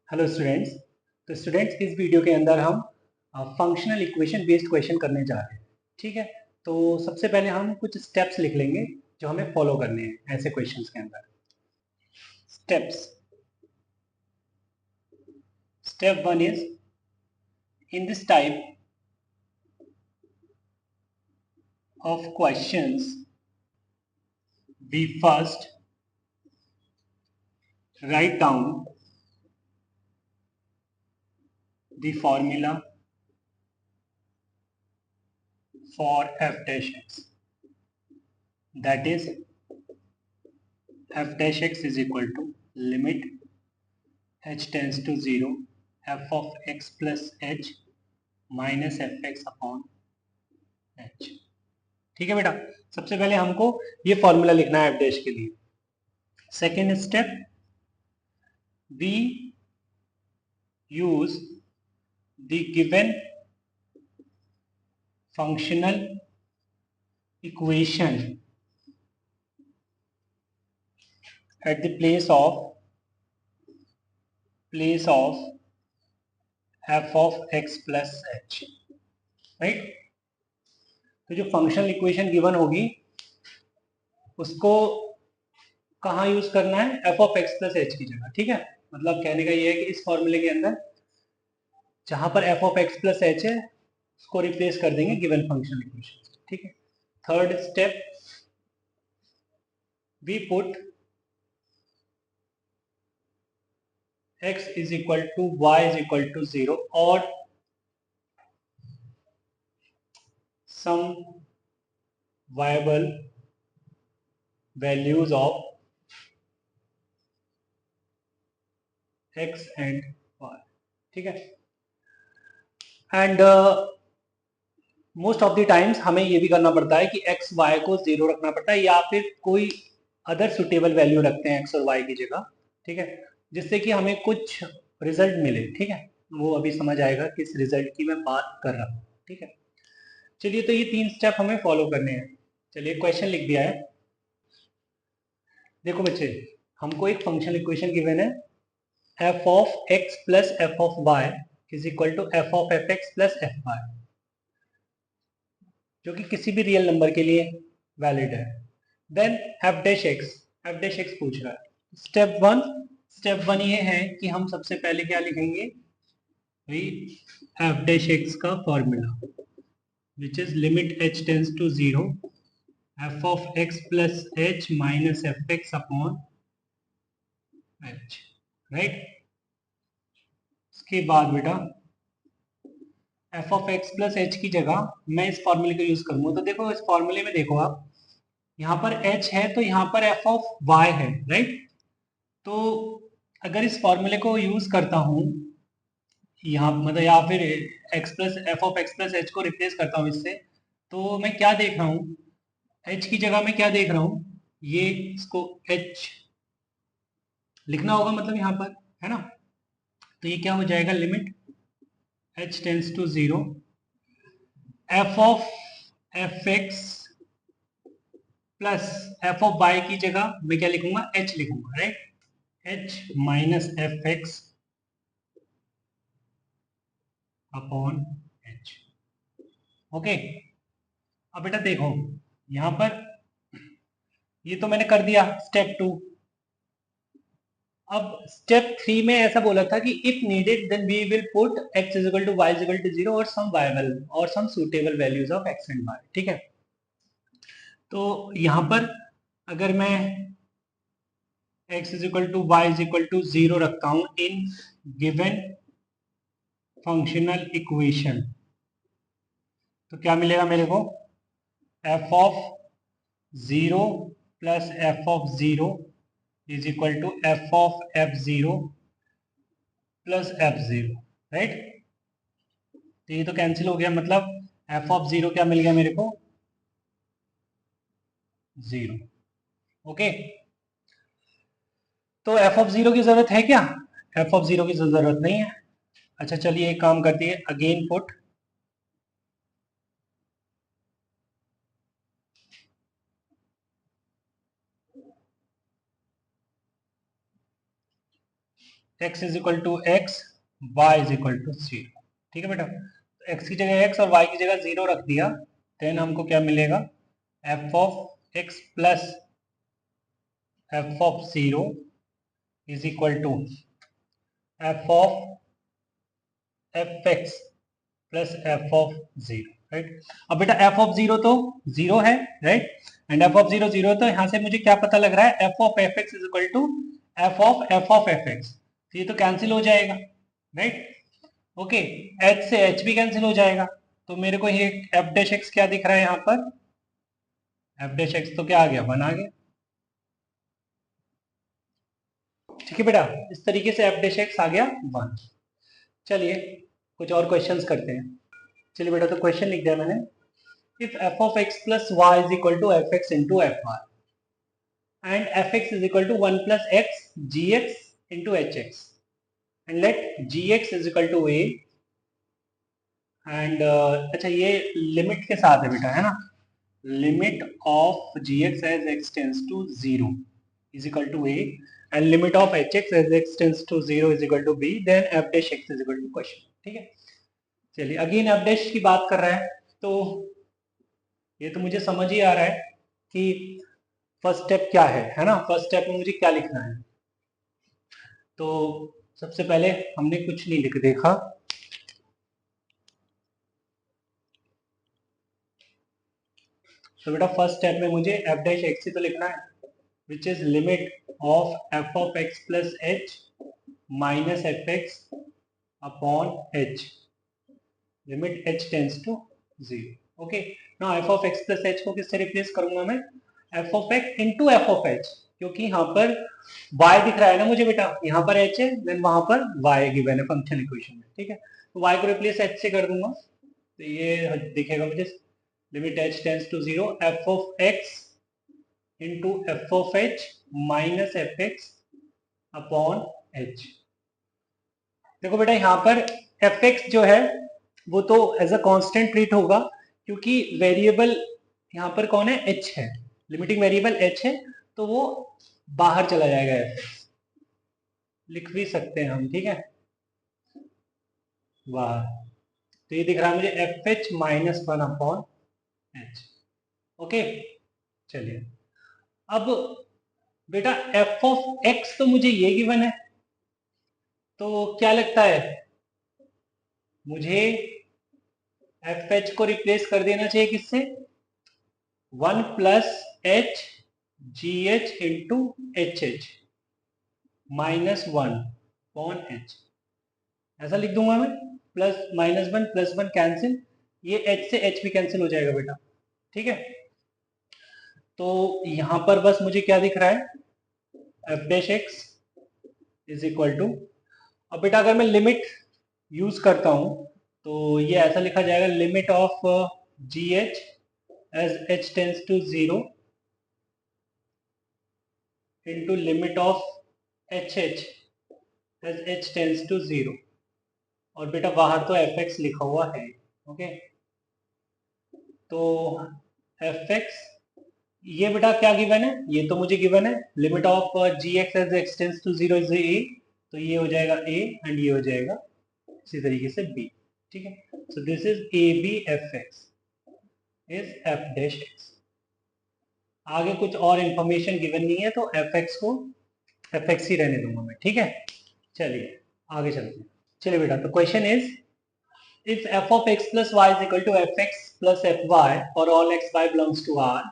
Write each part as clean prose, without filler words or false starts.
Hello students. तो students इस video के अंदर हम फंक्शनल इक्वेशन बेस्ड क्वेश्चन करने जा रहे हैं। ठीक है, तो सबसे पहले हम कुछ स्टेप्स लिख लेंगे जो हमें फॉलो करने हैं ऐसे क्वेश्चंस के अंदर। Steps. Step one is in this type of questions we first write down the formula for f dash x, that is f dash x is equal to limit h tends to 0 f of x plus h minus fx upon h। ठीक है बेटा, सबसे पहले हमको ये formula लिखना है f dash के लिए। Second step, we use the given functional equation at the place of f of x plus h। Right, तो जो फंक्शनल इक्वेशन गिवन होगी उसको कहाँ यूज करना है, f of x plus h की जगह। ठीक है, मतलब कहने का ये है कि इस फॉर्मूले के अंदर जहां पर f of x plus h है उसको रिप्लेस कर देंगे गिवन फंक्शनल इक्वेशन। ठीक है, third step, we put x is equal to y is equal to 0 or some viable values of x and y। ठीक है, and most of the times हमें ये भी करना पड़ता है कि x y को 0 रखना पड़ता है या फिर कोई अदर सुटेबल वैल्यू रखते हैं x और y की जगह। ठीक है, जिससे कि हमें कुछ रिजल्ट मिले। ठीक है, वो अभी समझ आएगा किस रिजल्ट की मैं बात कर रहा हूँ। ठीक है, चलिए, तो ये तीन स्टेप हमें फॉलो करने हैं। चलिए, क्वेश्चन लिख दिया है। देखो बच्चे, हमको एक फंक्शनल इक्वेशन गिवन है, f of x plus f of y is equal to f of fx plus fy, जो कि किसी भी रियल नंबर के लिए वैलिड है। देन f डैश x पूछ रहा है। स्टेप वन ये है कि हम सबसे पहले क्या लिखेंगे भाई, f डैश x का formula which is limit h tends to 0 f of x plus h minus fx upon h। Right, इसके बाद बेटा f of x plus h की जगह मैं इस फॉर्मूले को यूज करूंगा। तो देखो, इस फॉर्मूले में देखो आप, यहाँ पर h है तो यहाँ पर f ऑफ y है। राइट, तो अगर इस फॉर्मूले को यूज करता हूँ यहाँ, मतलब या फिर x plus f of x plus h को रिप्लेस करता हूँ इससे, तो मैं क्या देख रहा हूँ, h की जगह मैं क्या देख रहा हूँ, ये इसको h लिखना होगा, मतलब यहाँ पर है ना। तो ये क्या हो जाएगा, limit h tends to 0 f of f x plus f of y की जगह मैं क्या लिखूंगा, h लिखूंगा। Right, h minus f x upon h। Okay, अब बेटा देखो, यहां पर ये तो मैंने कर दिया स्टेप टू। अब स्टेप थ्री में ऐसा बोला था कि if needed then we will put x is equal to y is equal to 0 और सम वायबल और some suitable values of x and y। ठीक है, तो यहां पर अगर मैं x is equal to y is equal to 0 रखता हूं इन गिवन फंक्शनल इक्वेशन, तो क्या मिलेगा मेरे को, f of 0 plus f of 0 is equal to f of f0 plus f0। Right, तो ये तो कैंसिल हो गया, मतलब f ऑफ 0 क्या मिल गया मेरे को, 0। ओके, तो f ऑफ 0 की जरूरत है क्या, f ऑफ 0 की जरूरत नहीं है। अच्छा चलिए, एक काम करती है, again put x is equal to x, y is equal to 0। ठीक है बेटा, तो x की जगह x और y की जगह 0 रख दिया, देन हमको क्या मिलेगा, f of x plus f of 0 is equal to f of fx plus f of 0, right. अब बेटा f ऑफ 0 तो 0 है, राइट, एंड f ऑफ 0 0, तो यहां से मुझे क्या पता लग रहा है, f of fx is equal to f of fx, तो ये तो कैंसिल हो जाएगा, राइट। ओके, h से h भी कैंसिल हो जाएगा, तो मेरे को ये f डैश x क्या दिख रहा है यहाँ पर, f डैश x तो क्या आ गया, 1 आ गया। ठीक है बेटा, इस तरीके से f डैश x आ गया 1। चलिए कुछ और क्वेश्चंस करते हैं। चलिए बेटा, तो क्वेश्चन लिख दिया मैंने, if f of x plus y is equal to fx into fy and fx is equal to 1 plus x gx into hx and let gx is equal to a and अच्छा ये limit के साथ है बेटा, है ना, limit of gx as x tends to 0 is equal to a and limit of hx as x tends to 0 is equal to b, then f dash x is equal to question। ठीक है, चलिए again f dash की बात कर रहा है, तो ये तो मुझे समझ ही आ रहा है कि फर्स्ट स्टेप क्या है ना, फर्स्ट स्टेप में मुझे क्या लिखना है। तो सबसे पहले हमने कुछ नहीं लिख देखा, तो बेटा फर्स्ट स्टेप में मुझे f डैश x ही तो लिखना है, which is limit of f of x plus h minus f x upon h, limit h tends to 0। Okay, now f of x plus h को किससे रिप्लेस करूंगा मैं, f of x into f of h, क्योंकि यहाँ पर y दिख रहा है ना मुझे बेटा, यहाँ पर h है, देन वहां पर y गिवन है फंक्शन इक्वेशन में। ठीक है, तो y को रिप्लेस h से कर दूंगा, तो ये दिखेगा मुझे, limit h tends to 0 f of x into f of h minus f x upon h। देखो बेटा यहाँ पर एफ एक्स जो है वो तो एज अ कांस्टेंट ट्रीट होगा, क्योंकि वेरिएबल यहाँ पर कौन है, h है, लिमिटिंग वेरिएबल h है, तो वो बाहर चला जाएगा, एफ एक्स लिख भी सकते हैं हम। ठीक है, वाह, तो ये दिख रहा है मुझे F h minus 1 upon h. Okay, चलिए अब बेटा एफ ऑफ एक्स तो मुझे ये गिवन है, तो क्या लगता है मुझे एफ एच को रिप्लेस कर देना चाहिए किससे, 1 plus H G H into H H minus 1 upon H, ऐसा लिख दूंगा मैं, प्लस माइनस 1 प्लस 1 कैंसिल, ये h से h भी कैंसिल हो जाएगा बेटा। ठीक है, तो यहां पर बस मुझे क्या दिख रहा है, f dash x is equal to, अब बेटा अगर मैं लिमिट यूज करता हूं तो ये ऐसा लिखा जाएगा, limit of g h as h tends to 0 into limit of h h as h tends to 0, और बेटा बाहर तो एफ एक्स लिखा हुआ है। ओके, तो एफ एक्स ये बेटा क्या गिवन है, ये तो मुझे गिवन है, limit of g x as x tends to 0 is a, तो ये हो जाएगा a एंड ये हो जाएगा इसी तरीके से b। ठीक है, so this is a b f x is f dash x. आगे कुछ और इंफॉर्मेशन गिवन नहीं है, तो एफ एक्स को एफ एक्स ही रहने दूंगा मैं। ठीक है, चलिए आगे चलते हैं। चलिए बेटा, तो question is if f of x plus y is equal to fx plus fy for all x y belongs to R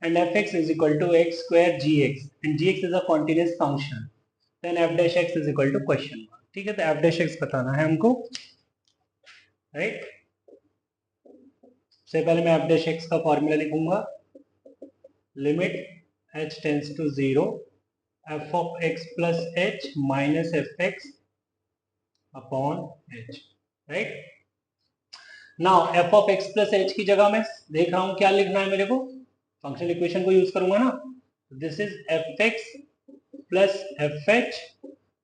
and fx is equal to x square gx and gx is a continuous function, then f dash x is equal to question mark। ठीक है, तो f dash x बताना है हमको, right. सबसे पहले मैं f dash x का फॉर्मूला लिखूंगा, limit h tends to 0 f of x plus h minus f x upon h, right. Now f of x plus h की जगह मैं देख रहा हूं क्या लिखना है मेरे को, फंक्शन इक्वेशन को यूज करूंगा ना, this is f x plus f h,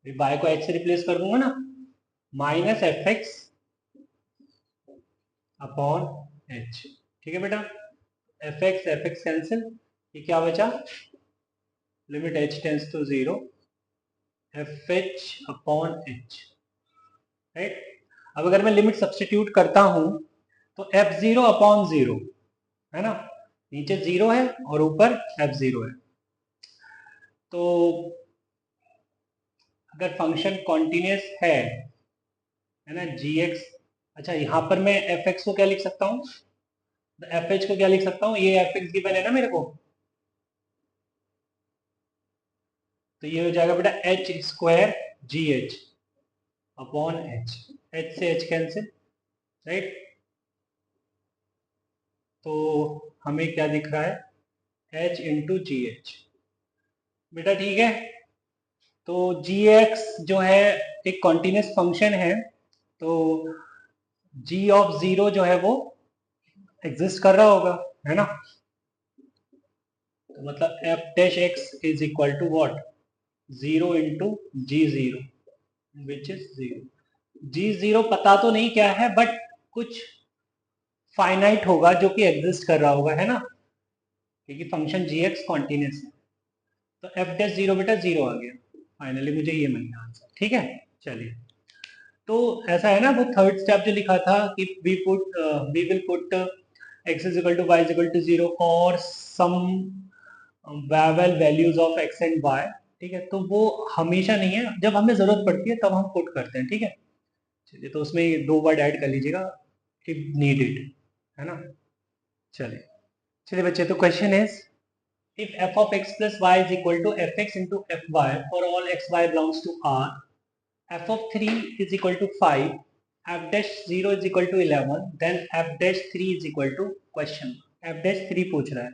y को एच से रिप्लेस कर दूंगा ना, minus f x upon h. ठीक है बेटा, एफ एक्स कैंसिल, ये क्या बचा, limit h tends to 0 f h upon h, right. अब अगर मैं लिमिट सब्सटीट्यूट करता हूं तो एफ जीरो अपॉन जीरो, है ना, नीचे जीरो है और ऊपर एफ जीरो है। तो अगर फंक्शन कॉन्टिन्यूस है ना, जी एक्स, अच्छा यहाँ पर मैं एफ एक्स को क्या लिख सकता हूँ, एफ एच को क्या लिख सकता हूँ, ये एफ एक्स गिवन है ना मेरे को, तो ये हो जाएगा बेटा एच स्क्वायर जी एच अपॉन एच, एच से एच कैंसिल, राइट। तो हमें क्या दिख रहा है, एच इंटू जी एच, बेटा ठीक है। तो जी एक्स जो है एक कॉन्टिन्यूस फंक्शन है, तो जी ऑफ जीरो जो है वो एग्जिस्ट कर रहा होगा, है ना। तो मतलब f dash x is equal to what, zero into g zero which is zero. G zero पता तो नहीं क्या है, बट कुछ फाइनाइट होगा जो कि एग्जिस्ट कर रहा होगा, है ना, क्योंकि फंक्शन जी एक्स कॉन्टिन्यूस है। तो एफ डैश जीरो बेटा जीरो आ गया, फाइनली मुझे ये मिल गया आंसर, ठीक है। चलिए, तो ऐसा है ना, वो थर्ड स्टेप जो लिखा था कि we will put X is equal to Y is equal to zero और some viable values of X and Y, ठीक है। तो वो हमेशा नहीं है, जब हमें जरूरत पड़ती है तब हम पुट करते हैं, ठीक है। चलिए, तो उसमें दो वर्ड ऐड कर लीजिएगा, इफ नीडेड, है ना। चलिए चलिए बच्चे, तो question is if f of x plus y is equal to fx into fy for all xy belongs to R, f of 3 is equal to 5, f dash 0 is equal to 11, then f dash 3 is equal to question, f dash 3 पूछ रहा है।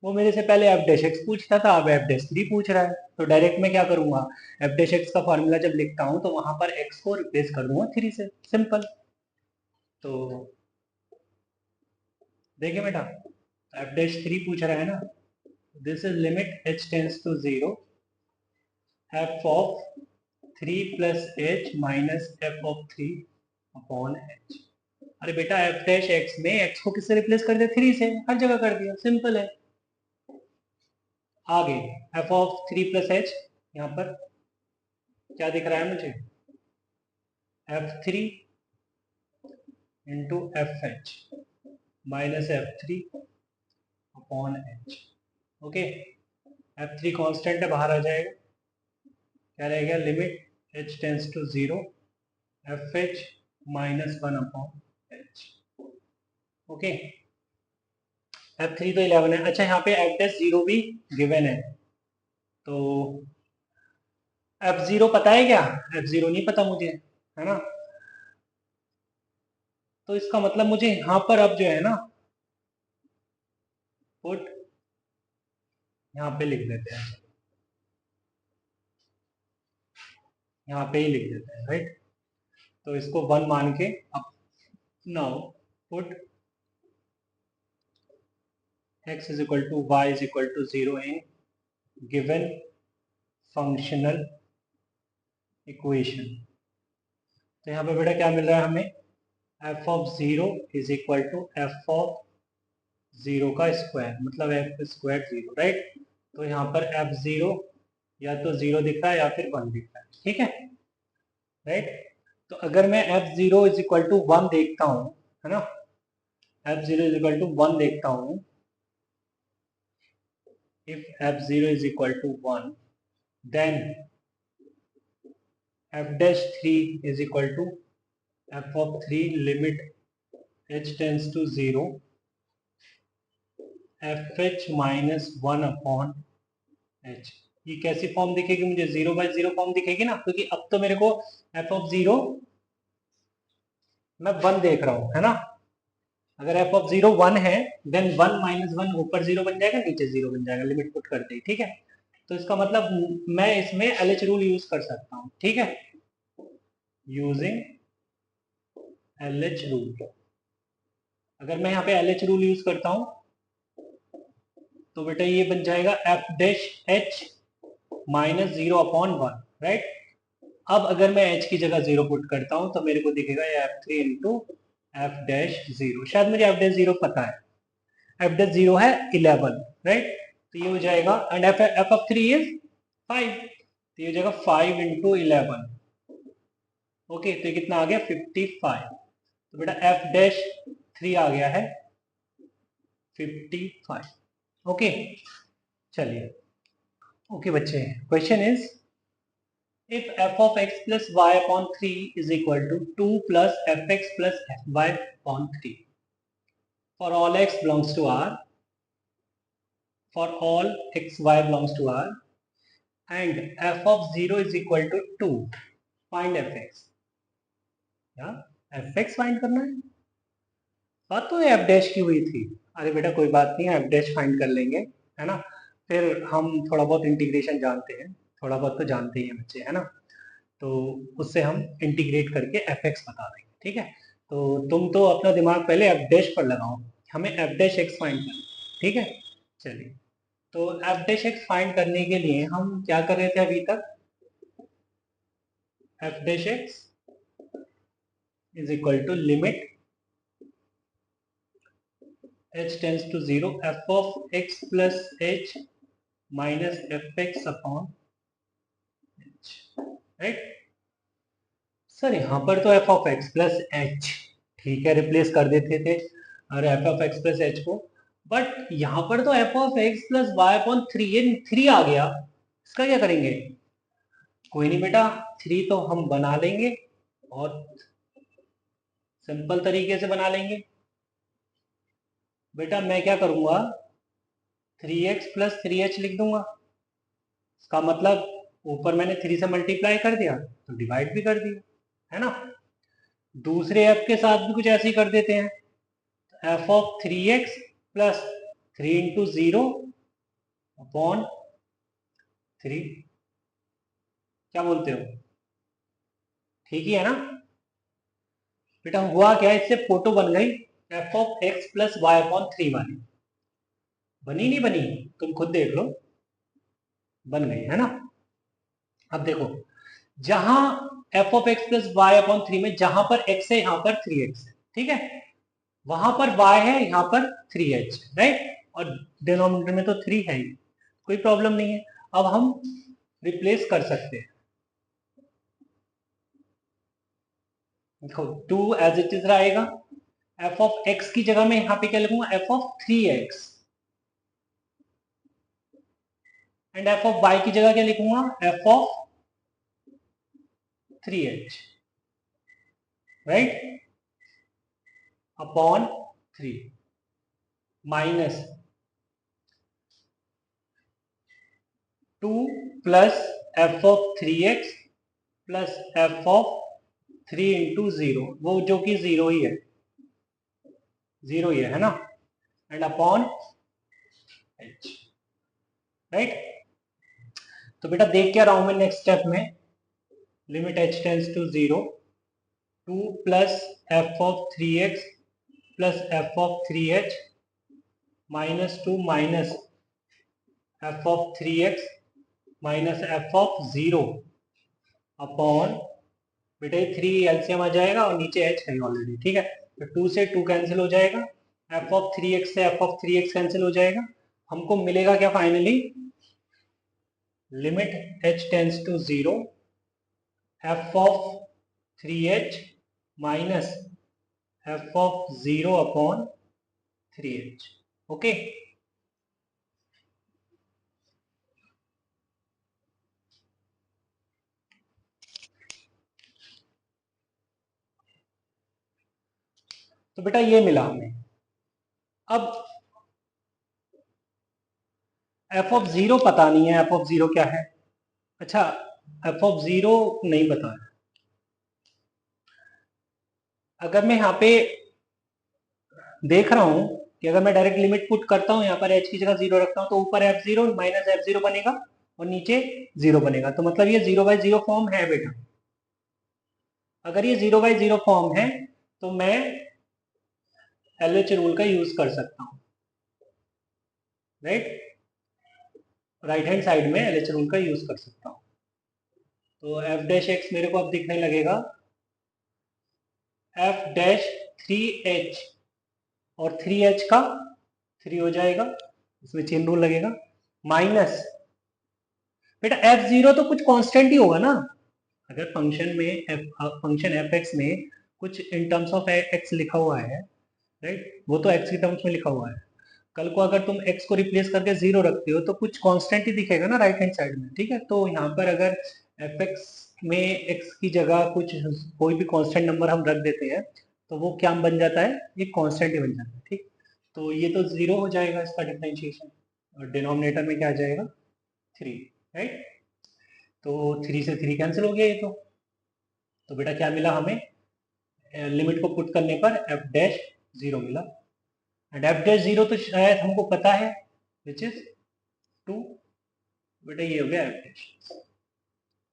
वो मेरे से पहले f dash x पूछता था, अब f dash 3 पूछ रहा है। तो डायरेक्ट मैं क्या करूंगा, f dash x का फॉर्मूला जब लिखता हूं तो वहां पर x को रिप्लेस कर दूंगा 3 से, सिंपल। तो देखिए बेटा, f dash 3 पूछ रहा है ना, this is limit h tends to 0 f of 3 plus h minus f of 3 upon h। अरे बेटा f डैश x में x को किससे रिप्लेस कर दिया, 3 से, हर जगह कर दिया, सिंपल है। आगे f of 3 plus h, यहाँ पर क्या दिख रहा है मुझे, f3 into f h minus f3 upon h, okay. f3 constant है, बाहर आ जाएगा, क्या रहेगा, limit h tends to 0 f h minus 1 upon h, okay. f3 तो 11 है, अच्छा यहाँ पे f डैश 0 भी गिवन है, तो f0 पता है क्या, f0 नहीं पता मुझे, है ना। तो इसका मतलब मुझे यहाँ पर अब जो है ना, पुट यहाँ पे लिख देते हैं, यहाँ पे ही लिख देते हैं, राइट। तो इसको 1 मान के अब now put x is equal to Y is equal to 0 in given functional equation. तो यहाँ पे बेटा क्या मिल रहा है हमें, f of 0 is equal to f of 0 का स्क्वायर, मतलब f स्क्वायर 0, राइट। तो यहाँ पर f0 या तो 0 दिख रहा है या फिर 1 दिख रहा है, ठीक है, राइट। तो अगर मैं f0 इज इक्वल टू 1 देखता हूँ, है ना, f0 इज इक्वल टू 1 देखता हूँ, if f0 is equal to 1, then f dash 3 is equal to f of 3 limit h tends to 0 fh minus 1 upon h। ये कैसी फॉर्म दिखेगी मुझे, 0/0 फॉर्म दिखेगी ना, क्योंकि अब तो मेरे को f of 0 मैं 1 देख रहा हूँ, है ना। अगर f of 0 1 है, देन 1 माइनस 1 ऊपर 0 बन जाएगा, नीचे 0 बन जाएगा, लिमिट पुट करते ही, ठीक है। तो इसका मतलब मैं इसमें LH रूल यूज कर सकता हूँ, ठीक है, यूजिंग LH रूल। अगर मैं यहाँ पे LH रूल यूज करता हूँ तो बेटा ये बन जाएगा f dash h minus 0 upon 1, right. अब अगर मैं h की जगह 0 पुट करता हूँ तो मेरे को दिखेगा ये f3 इंटू एफ डैश 0, शायद मुझे f डैश 0 पता है, f डैश 0 है 11, राइट। तो ये हो जाएगा, एंड f ऑफ 3 इज 5, तो ये हो जाएगा 5 इंटू 11। ओके, तो ये कितना आ गया 55। तो बेटा एफ डैश 3 आ गया है 55। ओके, चलिए। ओके बच्चे, question is if f of x plus y upon 3 is equal to 2 plus fx plus fy upon 3 for all x belongs to R, for all x y belongs to R, and f of 0 is equal to 2, find fx। क्या fx find करना है? बात तो f dash की हुई थी। अरे बेटा कोई बात नहीं, f डैश फाइंड कर लेंगे, है ना। फिर हम थोड़ा बहुत इंटीग्रेशन जानते हैं, थोड़ा बहुत तो जानते ही हैं बच्चे, है ना। तो उससे हम इंटीग्रेट करके एफ एक्स बता देंगे, ठीक है। तो तुम तो अपना दिमाग पहले एफ डैश पर लगाओ, हमें एफ डैश एक्स फाइंड करना, ठीक है। चलिए, तो एफ डैश एक्स फाइंड करने के लिए हम क्या कर रहे थे अभी तक? F dash x is equal to limit h tends to 0 f of x plus h minus f x upon h, right. Sir यहाँ पर तो f of x plus h, ठीक है, रिप्लेस कर देते थे और f of x plus h को, बट यहाँ पर तो f of x plus y upon 3, ये 3 आ गया, इसका क्या करेंगे? कोई नहीं बेटा, 3 तो हम बना लेंगे और सिंपल तरीके से बना लेंगे। बेटा मैं क्या करूंगा, 3x प्लस 3h लिख दूंगा। इसका मतलब ऊपर मैंने 3 से मल्टीप्लाई कर दिया तो डिवाइड भी कर दिया, है ना। दूसरे f के साथ भी कुछ ऐसे ही कर देते हैं, F of 3x plus 3 into 0 upon 3, क्या बोलते हो? ठीक ही है ना बेटा। हुआ क्या, इससे फोटो बन गई f of x plus y upon 3 वाली, बनी नहीं बनी? तुम खुद देख लो, बन गई है ना। अब देखो, जहां f of x plus y upon 3 में जहां पर x है यहां पर 3x है, ठीक है। वहां पर y है, यहां पर 3h, राइट। और डिनोमिनेटर में तो 3 है ही, कोई प्रॉब्लम नहीं है। अब हम रिप्लेस कर सकते हैं, देखो 2 एज इट इज रहेगा, एफ ऑफ एक्स की जगह में यहां पे क्या लिखूंगा, f of 3x, and f of y की जगह क्या लिखूंगा, f of 3h, right, upon 3 minus 2 plus f of 3x plus f of 3 into 0, वो जो कि 0 ही है, 0 ही है ना, एंड अपॉन h, राइट। तो बेटा देख क्या रहा हूं मैं नेक्स्ट स्टेप में, limit h tends to 0, 2 plus f of 3x plus f of 3h minus 2 minus f of 3x minus f of 0 upon, बेटा ये 3 एलसीएम आ जाएगा और नीचे h है ऑलरेडी, ठीक है। तो 2 से 2 कैंसिल हो जाएगा, एफ ऑफ 3x से एफ ऑफ 3x कैंसिल हो जाएगा, हमको मिलेगा क्या finally, limit h tends to 0 f of 3h minus f of 0 upon 3h, okay. तो बेटा ये मिला हमें। अब एफ ऑफ 0 पता नहीं है, एफ ऑफ 0 क्या है? अच्छा, एफ ऑफ 0 नहीं पता है। अगर मैं यहाँ पे देख रहा हूं कि अगर मैं डायरेक्ट लिमिट पुट करता हूं, यहाँ पर h की जगह 0 रखता हूं, तो ऊपर f0 माइनस f0 बनेगा और नीचे 0 बनेगा, तो मतलब ये 0/0 फॉर्म है बेटा। अगर ये 0/0 फॉर्म है तो मैं LH रूल का यूज कर सकता हूं, राइट। राइट हैंड साइड में LH रूल का यूज कर सकता हूं। तो एफ डैश एक्स मेरे को अब दिखने लगेगा एफ डैश 3h, और 3h का 3 हो जाएगा, इसमें चेन रूल लगेगा, माइनस बेटा f0 तो कुछ कांस्टेंट ही होगा ना। अगर फंक्शन में फंक्शन एफ एक्स में कुछ इन टर्म्स ऑफ एक्स लिखा हुआ है, राइट, वो तो एक्स की टर्म्स में लिखा हुआ है। कल को अगर तुम x को रिप्लेस करके 0 रखते हो तो कुछ कांस्टेंट ही दिखेगा ना राइट हैंड साइड में, ठीक है। तो यहाँ पर अगर एफ एक्स में x की जगह कुछ कोई भी कांस्टेंट नंबर हम रख देते हैं तो वो क्या बन जाता है, ये कांस्टेंट ही बन जाता है, ठीक। तो ये तो 0 हो जाएगा इसका डिफरेंशिएशन, और डिनोमिनेटर में क्या आ जाएगा 3, राइट। तो 3 से 3 कैंसिल हो गया ये तो बेटा क्या मिला हमें, लिमिट को पुट करने पर एफ डैश 0 मिला। एंड एफ डैश 0 तो शायद हमको पता है विच इज 2, बेटा ये हो गया एफ डैश,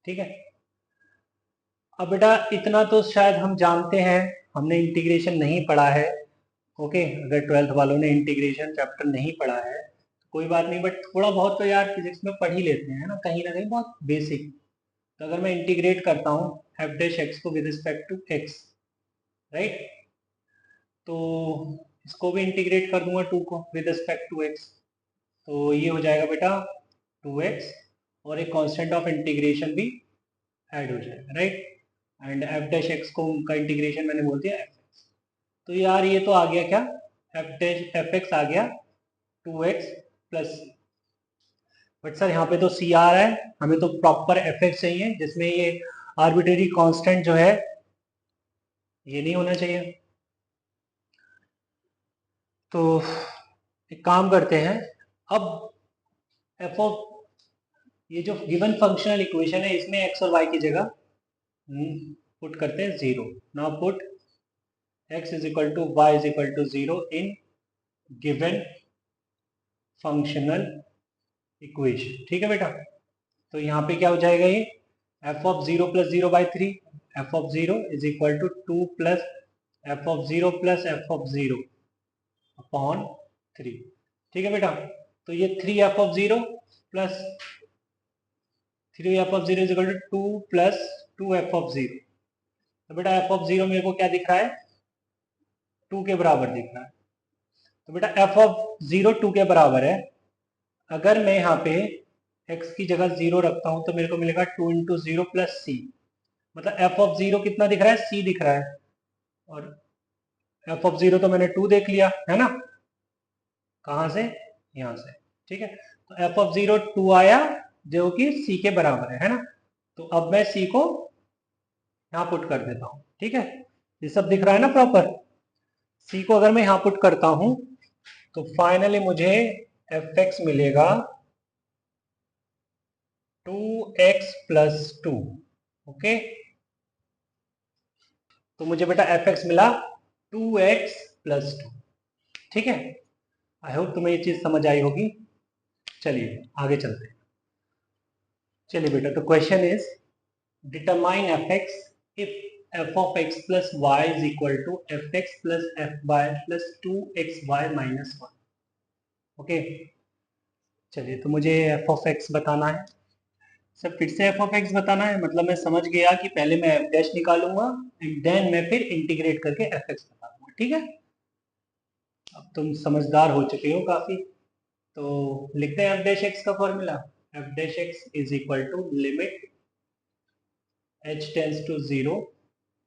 ठीक है। अब बेटा इतना तो शायद हम जानते हैं, हमने इंटीग्रेशन नहीं पढ़ा है, ओके। अगर 12th वालों ने इंटीग्रेशन चैप्टर नहीं पढ़ा है तो कोई बात नहीं, बट थोड़ा बहुत तो यार फिजिक्स में पढ़ ही लेते हैं ना कहीं बहुत बेसिक। तो अगर मैं इंटीग्रेट करता हूँ एफ डैश एक्स को with respect to x, right, तो इसको भी इंटीग्रेट कर दूंगा 2 को विद रिस्पेक्ट टू एक्स, तो ये हो जाएगा बेटा 2x, और एक कांस्टेंट ऑफ इंटीग्रेशन भी ऐड हो जाएगा, right. And F dash x को का इंटीग्रेशन मैंने बोल दिया एफ एक्स। तो यार ये तो आ गया क्या, एफ डैश एफ एक्स आ गया 2x plus C. But sir यहाँ पे तो सी आ रहा है, हमें तो प्रॉपर एफ एक्स चाहिए जिसमें ये आर्बिट्रेरी कांस्टेंट जो है ये नहीं होना चाहिए। तो एक काम करते हैं, अब एफ ऑफ ये जो गिवन फंक्शनल इक्वेशन है इसमें एक्स और वाई की जगह पुट करते हैं 0। Now put x is equal to Y is equal to 0 in given functional equation, ठीक है बेटा। तो यहाँ पे क्या हो जाएगा, ये f of 0 plus 0 by 3, f of 0 is equal to 2 plus f of 0 plus f of 0 upon 3, ठीक है बेटा। तो ये 3 f of 0 plus 3 f of 0 is equal to 2 plus 2 f of 0। तो बेटा एफ ऑफ 0 मेरे को क्या दिख रहा है, 2 के बराबर दिख रहा है। तो बेटा एफ ऑफ 0 2 के बराबर है। अगर मैं यहाँ पे x की जगह 0 रखता हूँ तो मेरे को मिलेगा 2 इंटू 0 प्लस सी, मतलब एफ ऑफ 0 कितना दिख रहा है, c दिख रहा है, और एफ ऑफ 0 तो मैंने 2 देख लिया है ना, कहाँ से, यहाँ से, ठीक है। तो एफ ऑफ 0 2 आया जो कि c के बराबर है ना। तो अब मैं c को यहाँ पुट कर देता हूँ, ठीक है। ये सब दिख रहा है ना प्रॉपर। c को अगर मैं यहाँ पुट करता हूँ तो फाइनली मुझे एफ एक्स मिलेगा 2x प्लस 2, ओके। तो मुझे बेटा एफ एक्स मिला 2x प्लस 2, ठीक है। आई होप तुम्हें ये चीज समझ आई होगी। चलिए आगे चलते हैं। चलिए बेटा, तो question is determine f x if f of x plus y is equal to f x plus f y plus 2xy minus 1, okay. चलिए तो मुझे एफ ऑफ एक्स बताना है। सर फिर से एफ ऑफ एक्स बताना है, मतलब मैं समझ गया कि पहले मैं एफ डैश निकालूंगा एंड देन मैं फिर इंटीग्रेट करके एफ एक्स बता दूंगा, ठीक है। अब तुम समझदार हो चुके हो काफी। तो लिखते हैं एफ डैश एक्स का formula, f dash x is equal to limit h tends to 0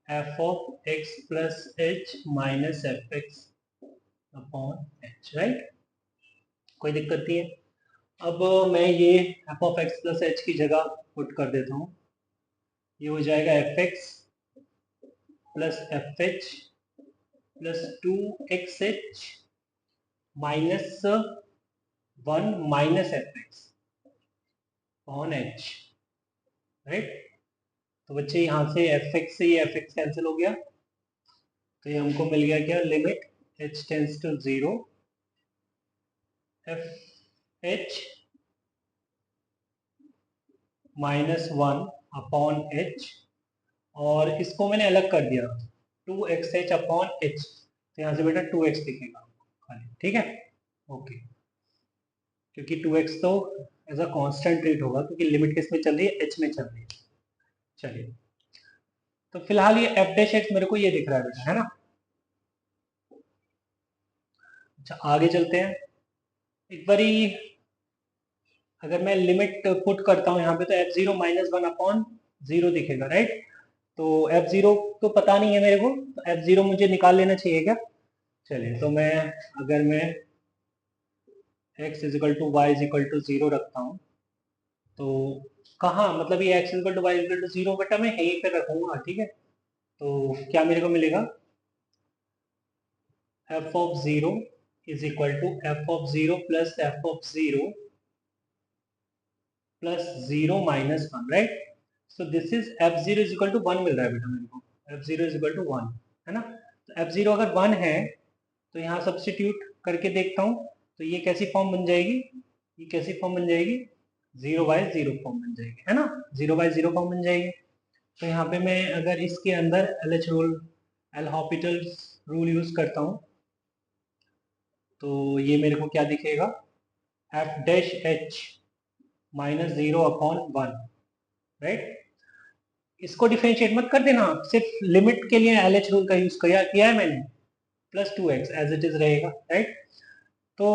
f of x plus h minus f x upon h, right. कोई दिक्कत नहीं है। अब मैं ये f of x plus h की जगह पुट कर देता हूँ, ये हो जाएगा f x plus f h plus 2xh minus 1 minus f x on h, right. तो बच्चे यहाँ से एफ एक्स से ये एफ एक्स कैंसिल हो गया, तो ये हमको मिल गया क्या, limit h tends to 0 f h minus 1 upon h, और इसको मैंने अलग कर दिया 2xh अपॉन h, तो यहाँ से बेटा 2x दिखेगा खाली, ठीक है, ओके। क्योंकि 2x तो एज अ कांस्टेंट रेट होगा क्योंकि लिमिट किस में चल रही है, h में चल रही है। चलिए तो फिलहाल ये एफ डैश एक्स मेरे को ये दिख रहा है बेटा, है ना। अच्छा आगे चलते हैं। एक बारी अगर मैं लिमिट पुट करता हूँ यहाँ पे तो f0 -1 अपॉन 0 दिखेगा, राइट। तो f0 तो पता नहीं है मेरे को, तो f0 मुझे निकाल लेना चाहिए क्या। चलिए, तो मैं अगर मैं x = y = 0 रखता हूँ तो कहाँ, मतलब ये x = y = 0 बेटा मैं यहीं पे रखूंगा, ठीक है। तो क्या मेरे को मिलेगा, f(0) is equal to f(0) plus f(0) plus 0 minus 1, right? So this is f(0) is equal to 1 मिल रहा है बेटा मेरे को, f(0) is equal to 1 है ना। तो f(0) अगर 1 है तो यहाँ सब्स्टिट्यूट करके देखता हूँ, तो ये कैसी फॉर्म बन जाएगी, ये कैसी फॉर्म बन जाएगी, 0/0 फॉर्म बन जाएगी, है ना, 0/0 फॉर्म बन जाएगी। तो यहाँ पे मैं अगर इसके अंदर एल रूल यूज करता हूँ तो ये मेरे को क्या दिखेगा, f'(h) -0 अपॉन 1, राइट। इसको डिफरेंशिएट मत कर देना, सिर्फ लिमिट के लिए LH रूल का यूज किया है मैंने, +2x एज इट इज रहेगा, राइट। तो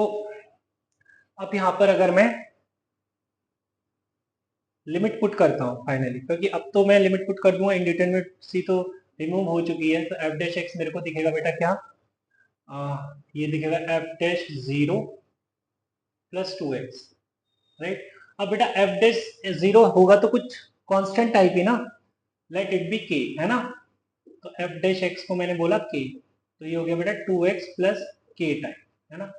अब यहाँ पर अगर मैं लिमिट पुट करता हूँ फाइनली, क्योंकि अब तो मैं लिमिट पुट कर दूंगा, इंडिटरमिनेट सी तो रिमूव हो चुकी है, तो f'(x) मेरे को दिखेगा बेटा क्या, ये दिखेगा f'(0 + 2x), राइट। अब बेटा f'(0) होगा तो कुछ कांस्टेंट टाइप ही ना, लेट इट बी k, है ना। तो f'(x) को मैंने बोला k, तो ये हो गया बेटा 2x + k टाइप, है ना।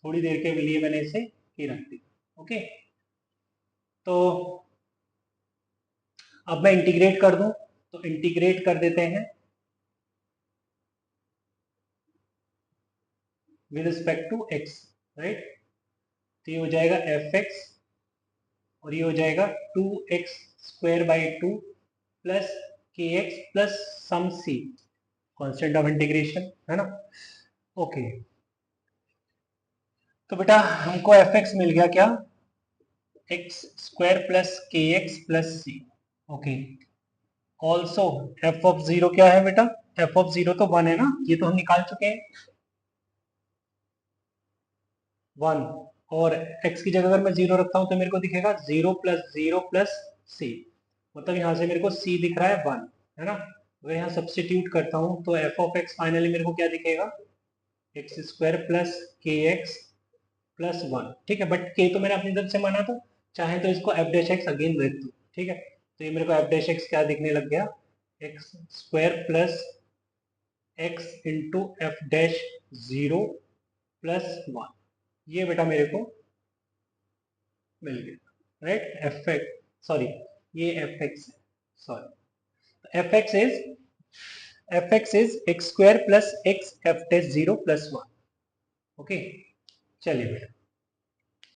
थोड़ी देर के लिए मैंने इसे k रख दी, ओके। तो अब मैं इंटीग्रेट कर दूं, तो इंटीग्रेट कर देते हैं with respect to x, right. तो ये हो जाएगा f(x) और ये हो जाएगा 2x² 2 plus kx plus some c, constant of integration, है ना, ओके। तो बेटा हमको f(x) मिल गया क्या, x² + kx + c, okay. Also f(0) क्या है बेटा, f(0) तो 1 है ना, ये तो हम निकाल चुके हैं 1, और x की जगह अगर मैं 0 रखता हूं तो मेरे को दिखेगा 0 + 0 + c, मतलब यहाँ से मेरे को c दिख रहा है 1, है ना। अगर यहाँ सब्स्टिट्यूट करता हूँ तो f(x) फाइनली मेरे को क्या दिखेगा, x² + kx + 1, ठीक है। बट k तो मैंने अपनी तरफ से माना था, चाहे तो इसको f'(x) अगेन लिख दो, ठीक है। तो ये मेरे को f'(x) क्या दिखने लग गया, x² + x इंटू f'(0 + 1, ये बेटा मेरे को मिल गया, राइट। सॉरी, ये f(x) है, sorry, f(x) is x² + x f'(0 + 1, okay. चलिए बेटा